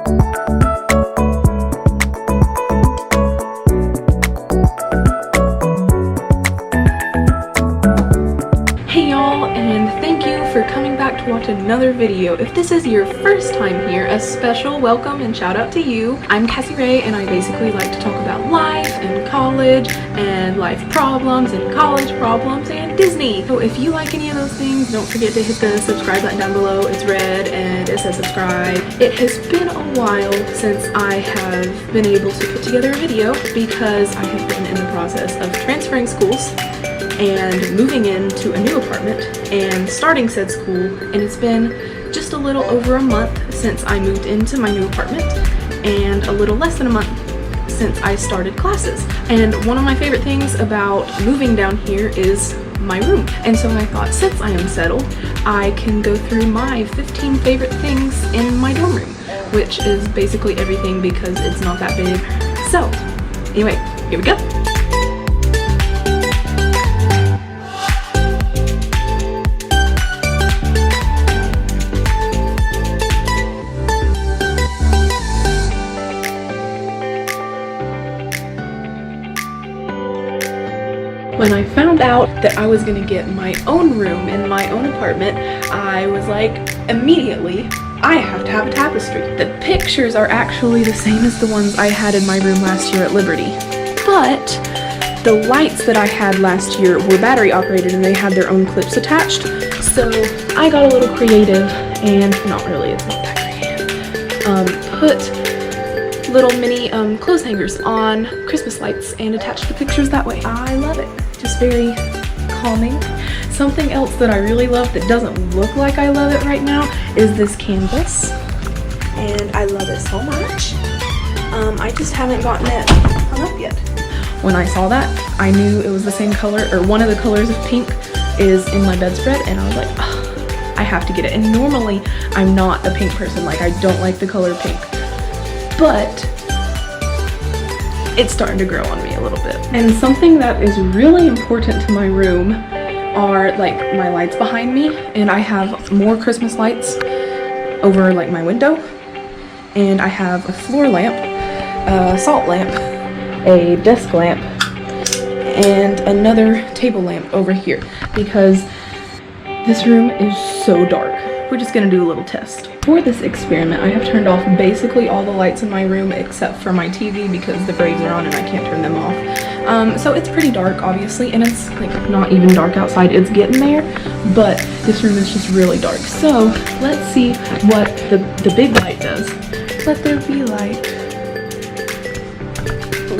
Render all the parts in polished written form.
Hey y'all, and thank you for coming back to watch another video. If this is your first time here, a special welcome and shout out to you. I'm Cassie and I basically like to talk about life and college and life problems and college problems and Disney. So if you like any of those things, don't forget to hit the subscribe button down below. It's red and it says subscribe. It has been a while since I have been able to put together a video because I have been in the process of transferring schools and moving into a new apartment and starting said school, and it's been just a little over a month since I moved into my new apartment and a little less than a month since I started classes. And one of my favorite things about moving down here is my room, and so I thought since I am settled I can go through my 15 favorite things in my dorm room, which is basically everything because it's not that big. So anyway, here we go. When I found out that I was gonna get my own room in my own apartment, I was like, immediately, I have to have a tapestry. The pictures are actually the same as the ones I had in my room last year at Liberty, but the lights that I had last year were battery operated and they had their own clips attached. So I got a little creative, and not really, it's not that creative. Put little mini clothes hangers on Christmas lights and attach the pictures that way. I love it. Just very calming. Something else that I really love that doesn't look like I love it right now is this canvas, and I love it so much. I just haven't gotten it hung up yet. When I saw that, I knew it was the same color, or one of the colors of pink is in my bedspread, and I was like, oh, I have to get it. And normally I'm not a pink person, like I don't like the color pink, but it's starting to grow on me a little bit. And something that is really important to my room are like my lights behind me, and I have more Christmas lights over like my window, and I have a floor lamp, a salt lamp, a desk lamp, and another table lamp over here because this room is so dark. We're just gonna do a little test. For this experiment, I have turned off basically all the lights in my room except for my TV because the Braves are on and I can't turn them off. So it's pretty dark, obviously, and it's like not even dark outside, it's getting there, but this room is just really dark. So let's see what the big light does. Let there be light.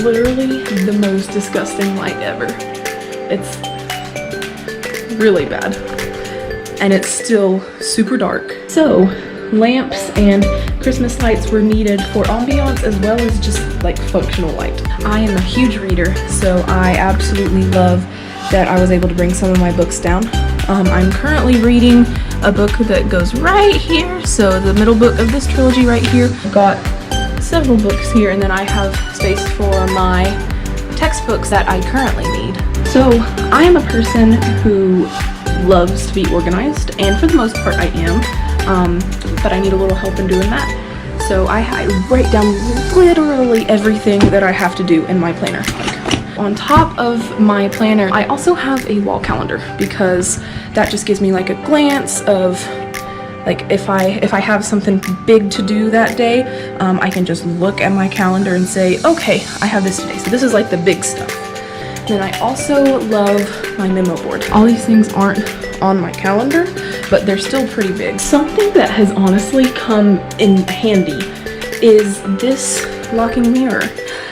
Literally the most disgusting light ever. It's really bad. And it's still super dark. So lamps and Christmas lights were needed for ambiance as well as just like functional light. I am a huge reader, so I absolutely love that I was able to bring some of my books down. I'm currently reading a book that goes right here, so the middle book of this trilogy right here. I've got several books here, and then I have space for my textbooks that I currently need. So I am a person who loves to be organized, and for the most part I am, but I need a little help in doing that. So I write down literally everything that I have to do in my planner. On top of my planner, I also have a wall calendar because that just gives me like a glance of like if I have something big to do that day, I can just look at my calendar and say, okay, I have this today. So this is like the big stuff. Then I also love my memo board. All these things aren't on my calendar, but they're still pretty big. Something that has honestly come in handy is this locking mirror.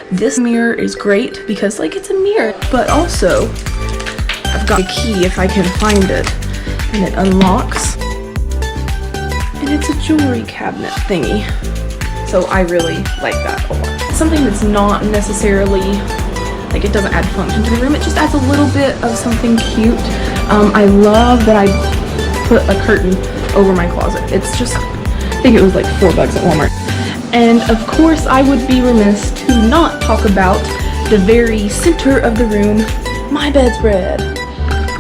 This mirror is great because like it's a mirror, but also I've got a key if I can find it, and it unlocks, and it's a jewelry cabinet thingy. So I really like that a lot. Something that's not necessarily like it doesn't add function to the room, it just adds a little bit of something cute. I love that I put a curtain over my closet. It's just, I think it was like $4 at Walmart. And of course I would be remiss to not talk about the very center of the room, my bedspread.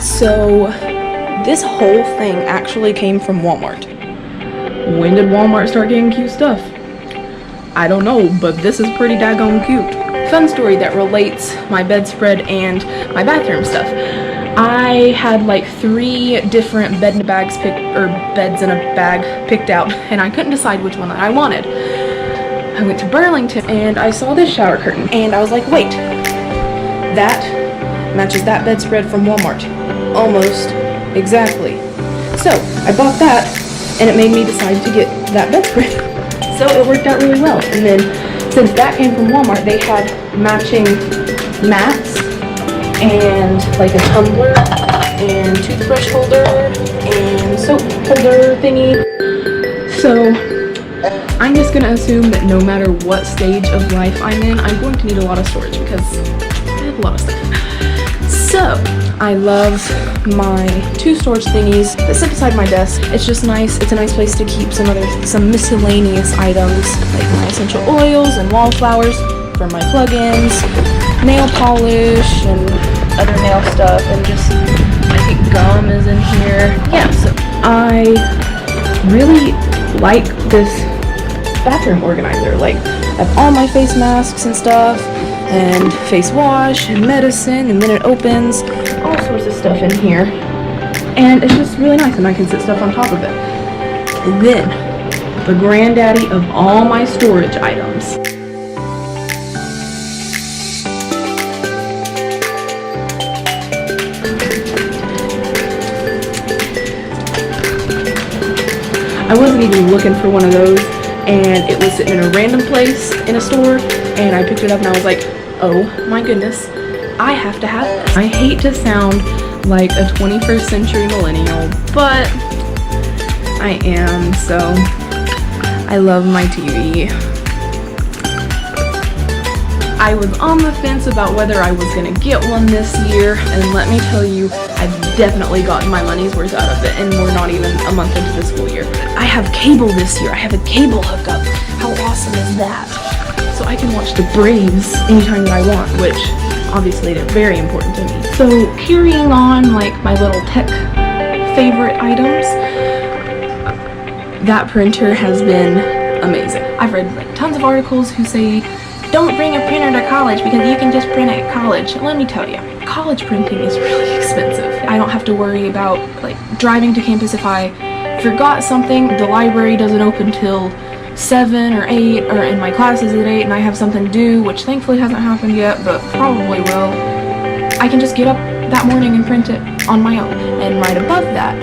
So this whole thing actually came from Walmart. When did Walmart start getting cute stuff? I don't know, but this is pretty daggone cute. Fun story that relates my bedspread and my bathroom stuff. I had like 3 different beds in a bag picked out, and I couldn't decide which one that I wanted. I went to Burlington and I saw this shower curtain, and I was like, wait, that matches that bedspread from Walmart. Almost exactly. So I bought that, and it made me decide to get that bedspread. So it worked out really well. And then since that came from Walmart, they had matching mats and like a tumbler and toothbrush holder and soap holder thingy. So I'm just gonna assume that no matter what stage of life I'm in, I'm going to need a lot of storage because I have a lot of stuff. So I love my 2 storage thingies that sit beside my desk. It's just nice. It's a nice place to keep some miscellaneous items like my essential oils and wallflowers for my plugins, nail polish and other nail stuff, and just I think gum is in here. Yeah, so I really like this bathroom organizer. Like, I have all my face masks and stuff, and face wash and medicine, and then it opens all sorts of stuff in here, and it's just really nice, and I can sit stuff on top of it. And then the granddaddy of all my storage items, I wasn't even looking for one of those, and it was sitting in a random place in a store, and I picked it up and I was like, oh my goodness, I have to have this. I hate to sound like a 21st century millennial, but I am, so I love my TV. I was on the fence about whether I was gonna get one this year, and let me tell you, I've definitely gotten my money's worth out of it, and we're not even a month into the school year. I have cable this year. I have a cable hookup. How awesome is that? So I can watch the Braves anytime that I want, which obviously they're very important to me. So carrying on like my little tech favorite items, that printer has been amazing. I've read like tons of articles who say don't bring a printer to college because you can just print at college. Let me tell you, college printing is really expensive. I don't have to worry about like driving to campus if I forgot something. The library doesn't open till 7 or 8, and my class is at 8, and I have something due, which thankfully hasn't happened yet, but probably will. I can just get up that morning and print it on my own. And right above that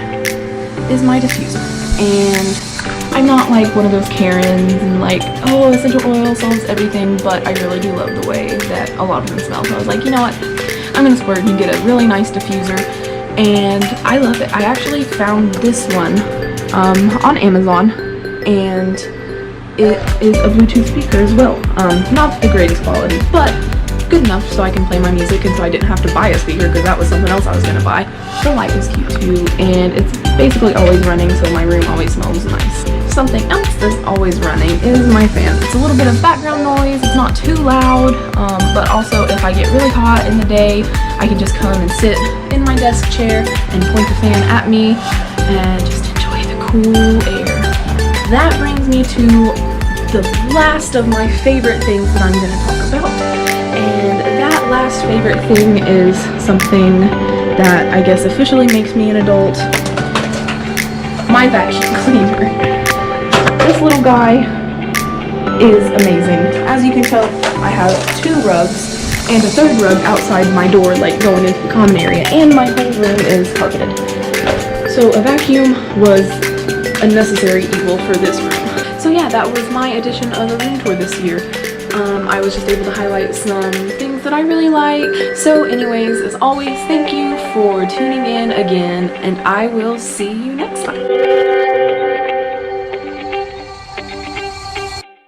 is my diffuser. And I'm not like one of those Karens and like, oh, essential oil solves everything, but I really do love the way that a lot of them smell. So I was like, you know what, I'm gonna splurge and get a really nice diffuser, and I love it. I actually found this one on Amazon, and it is a Bluetooth speaker as well. Not the greatest quality, but good enough so I can play my music, and so I didn't have to buy a speaker because that was something else I was gonna buy. The light is cute too, and it's basically always running, so my room always smells nice. Something else that's always running is my fan. It's a little bit of background noise, it's not too loud, but also if I get really hot in the day, I can just come and sit in my desk chair and point the fan at me and just enjoy the cool air. That brings me to the last of my favorite things that I'm going to talk about. And that last favorite thing is something that I guess officially makes me an adult. My vacuum cleaner. This little guy is amazing. As you can tell, I have 2 rugs and a 3rd rug outside my door, like going into the common area, and my whole room is carpeted. So a vacuum was a necessary evil for this room. So yeah, that was my edition of a room tour this year. I was just able to highlight some things that I really like. So anyways, as always, thank you for tuning in again, and I will see you next time.